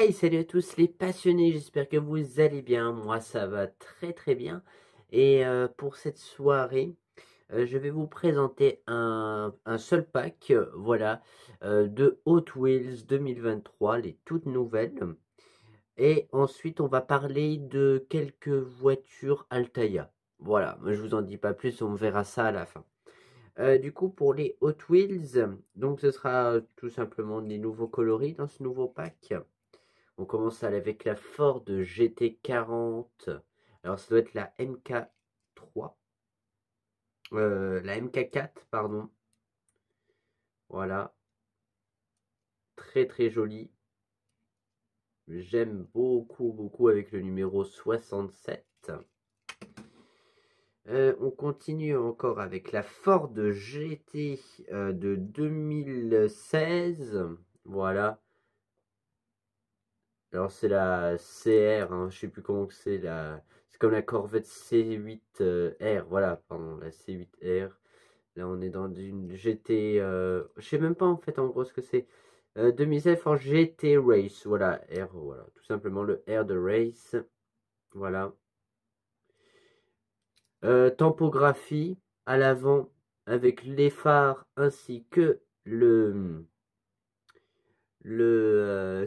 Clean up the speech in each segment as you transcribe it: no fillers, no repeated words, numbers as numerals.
Hey, salut à tous les passionnés, j'espère que vous allez bien. Moi, ça va très très bien. Et pour cette soirée, je vais vous présenter un seul pack, voilà, de Hot Wheels 2023, les toutes nouvelles. Et ensuite, on va parler de quelques voitures Altaïa. Voilà, moi, je vous en dis pas plus, on verra ça à la fin. Du coup, pour les Hot Wheels, donc ce sera tout simplement des nouveaux coloris dans ce nouveau pack. On commence avec la Ford GT40. Alors, ça doit être la MK3. La MK4, pardon. Voilà. Très très jolie. J'aime beaucoup beaucoup avec le numéro 67. On continue encore avec la Ford GT de 2016. Voilà. Alors c'est la CR, hein, je sais plus comment que c'est c'est comme la Corvette C8 R, voilà, pardon, la C8 R. Là on est dans une GT, je sais même pas en fait en gros ce que c'est. 2016 en GT Race, voilà, R, voilà, tout simplement le R de Race, voilà. Tempographie à l'avant avec les phares ainsi que le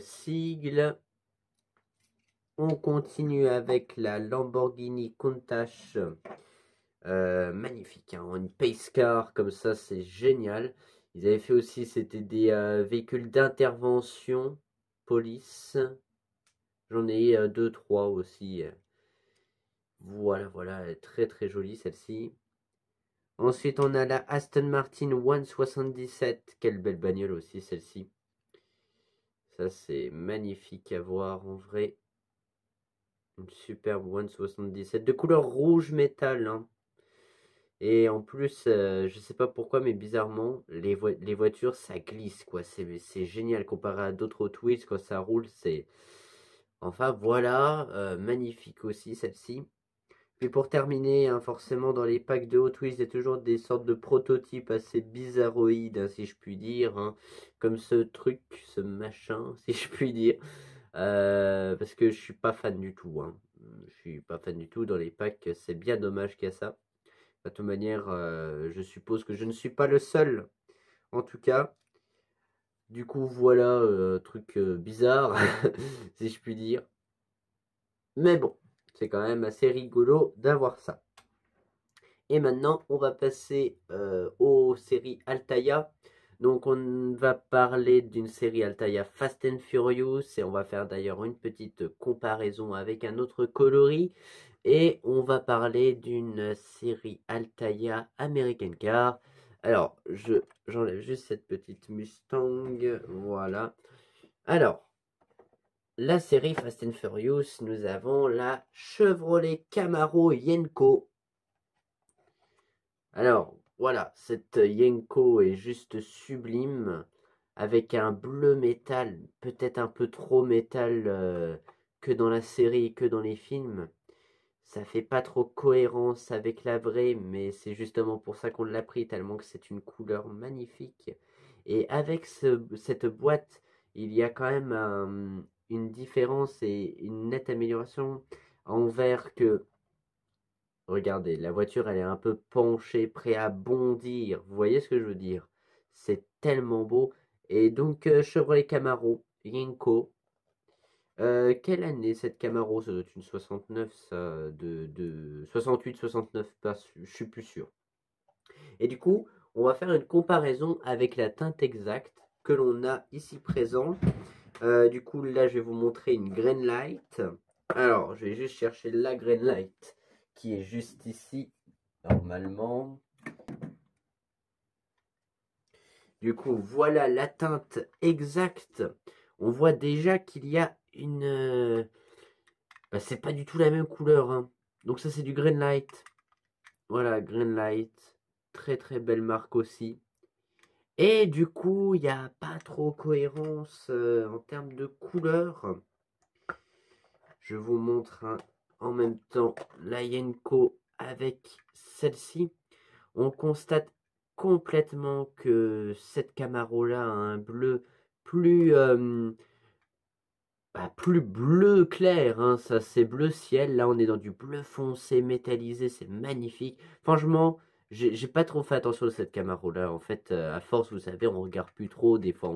sigle. On continue avec la Lamborghini Countach. Magnifique, hein, une pace car comme ça, c'est génial. Ils avaient fait aussi, c'était des véhicules d'intervention, police. J'en ai deux, trois aussi. Voilà, voilà, elle est très très jolie celle-ci. Ensuite, on a la Aston Martin 177. Quelle belle bagnole aussi celle-ci. Ça, c'est magnifique à voir en vrai. Une superbe 177 de couleur rouge métal, hein. Et en plus, je sais pas pourquoi, mais bizarrement, les voitures, ça glisse, quoi. C'est génial comparé à d'autres Hot Wheels, quand ça roule, c'est... Enfin, voilà, magnifique aussi, celle-ci. Puis pour terminer, hein, forcément, dans les packs de Hot Wheels, il y a toujours des sortes de prototypes assez bizarroïdes, hein, si je puis dire, hein. Comme ce truc, ce machin, si je puis dire. Parce que je suis pas fan du tout, hein. Je suis pas fan du tout dans les packs, c'est bien dommage qu'il y a ça. De toute manière, je suppose que je ne suis pas le seul, en tout cas. Du coup, voilà, un truc bizarre, si je puis dire. Mais bon, c'est quand même assez rigolo d'avoir ça. Et maintenant, on va passer aux séries Altaïa. Donc, on va parler d'une série Altaïa Fast and Furious. Et on va faire d'ailleurs une petite comparaison avec un autre coloris. Et on va parler d'une série Altaïa American Car. Alors, j'enlève juste cette petite Mustang. Voilà. Alors, la série Fast and Furious, nous avons la Chevrolet Camaro Yenko. Alors, voilà, cette Yenko est juste sublime. Avec un bleu métal, peut-être un peu trop métal que dans la série, que dans les films. Ça fait pas trop cohérence avec la vraie, mais c'est justement pour ça qu'on l'a pris, tellement que c'est une couleur magnifique. Et avec cette boîte, il y a quand même une différence et une nette amélioration envers que, regardez, la voiture elle est un peu penchée, prête à bondir. Vous voyez ce que je veux dire? C'est tellement beau. Et donc Chevrolet Camaro, Yenko, quelle année cette Camaro? Ça doit être une 69, ça, de 68, 69, pas, je suis plus sûr. Et du coup, on va faire une comparaison avec la teinte exacte que l'on a ici présent. Du coup, là, je vais vous montrer une Green Light. Alors, je vais juste chercher la Green Light qui est juste ici, normalement. Du coup, voilà la teinte exacte. On voit déjà qu'il y a une... Bah, c'est pas du tout la même couleur, hein. Donc ça c'est du Greenlight. Voilà, Greenlight. Très très belle marque aussi. Et du coup, il n'y a pas trop cohérence en termes de couleur. Je vous montre en même temps la Yenko avec celle-ci. On constate complètement que cette Camaro là a un bleu plus plus bleu clair, hein, ça c'est bleu ciel. Là, on est dans du bleu foncé métallisé, c'est magnifique. Franchement, j'ai pas trop fait attention à cette Camaro-là. En fait, à force, vous savez, on regarde plus trop des fois.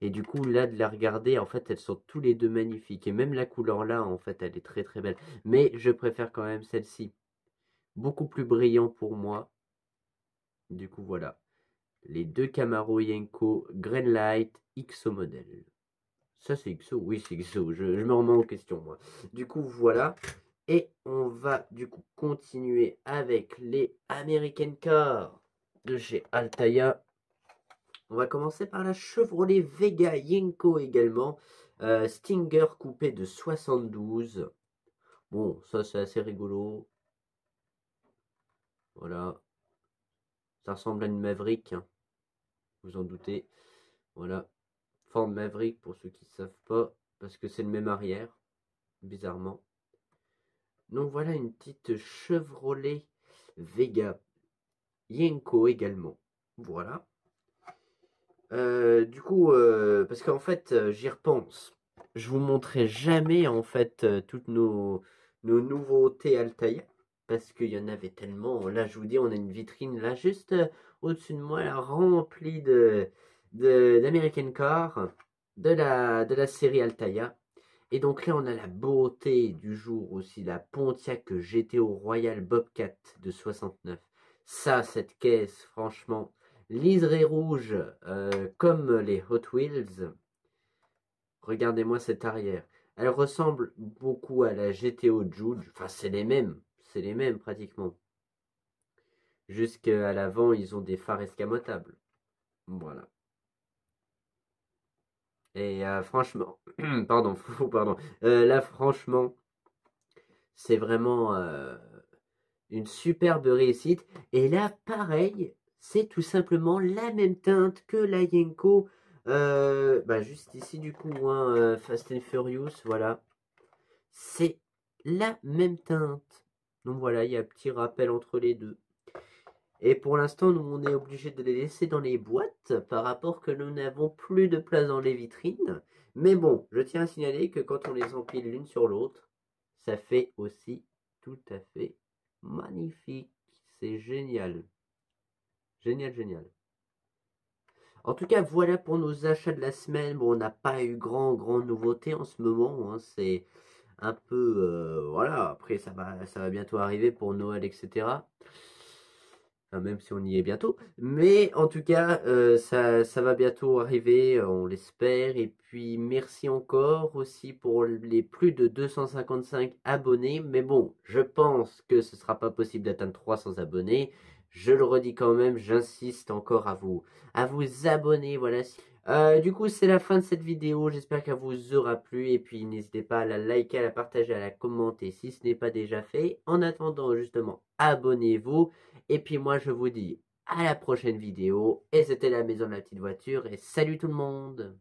Et du coup, là, de la regarder, en fait, elles sont tous les deux magnifiques. Et même la couleur là, en fait, elle est très très belle. Mais je préfère quand même celle-ci. Beaucoup plus brillant pour moi. Du coup, voilà. Les deux Camaro Yenko Greenlight XO modèle. Ça, c'est XO? Oui, c'est XO. Je me remets en question, moi. Du coup, voilà. Et on va, du coup, continuer avec les American Cars de chez Altaïa. On va commencer par la Chevrolet Vega Yenko également. Stinger coupé de 72. Bon, ça, c'est assez rigolo. Voilà. Ça ressemble à une Maverick, hein. Vous en doutez. Voilà. Ford Maverick, pour ceux qui ne savent pas, parce que c'est le même arrière, bizarrement. Donc voilà une petite Chevrolet Vega Yenko également. Voilà. Du coup, parce qu'en fait, j'y repense. Je vous montrerai jamais en fait toutes nos nouveautés Altaïa. Parce qu'il y en avait tellement. Là, je vous dis, on a une vitrine là juste au-dessus de moi, là, remplie d'American Car, de la série Altaïa. Et donc là, on a la beauté du jour aussi, la Pontiac GTO Royal Bobcat de 69. Ça, cette caisse, franchement, liseré rouge, comme les Hot Wheels. Regardez-moi cette arrière. Elle ressemble beaucoup à la GTO Juge. Enfin, c'est les mêmes pratiquement. Jusqu'à l'avant, ils ont des phares escamotables. Voilà. Et franchement, pardon, pardon. Là, franchement, c'est vraiment une superbe réussite. Et là, pareil, c'est tout simplement la même teinte que la Yenko. Juste ici, du coup, hein, Fast and Furious, voilà. C'est la même teinte. Donc voilà, il y a un petit rappel entre les deux. Et pour l'instant, nous, on est obligé de les laisser dans les boîtes par rapport que nous n'avons plus de place dans les vitrines. Mais bon, je tiens à signaler que quand on les empile l'une sur l'autre, ça fait aussi tout à fait magnifique. C'est génial. Génial, génial. En tout cas, voilà pour nos achats de la semaine. Bon, on n'a pas eu grand nouveauté en ce moment, hein. C'est un peu... voilà, après ça va bientôt arriver pour Noël, etc. Enfin, même si on y est bientôt. Mais en tout cas, ça va bientôt arriver, on l'espère. Et puis, merci encore aussi pour les plus de 255 abonnés. Mais bon, je pense que ce ne sera pas possible d'atteindre 300 abonnés. Je le redis quand même, j'insiste encore à vous abonner. Voilà. Du coup, c'est la fin de cette vidéo. J'espère qu'elle vous aura plu. Et puis, n'hésitez pas à la liker, à la partager, à la commenter si ce n'est pas déjà fait. En attendant, justement, abonnez-vous. Et puis moi je vous dis à la prochaine vidéo. Et c'était la maison de la petite voiture. Et salut tout le monde!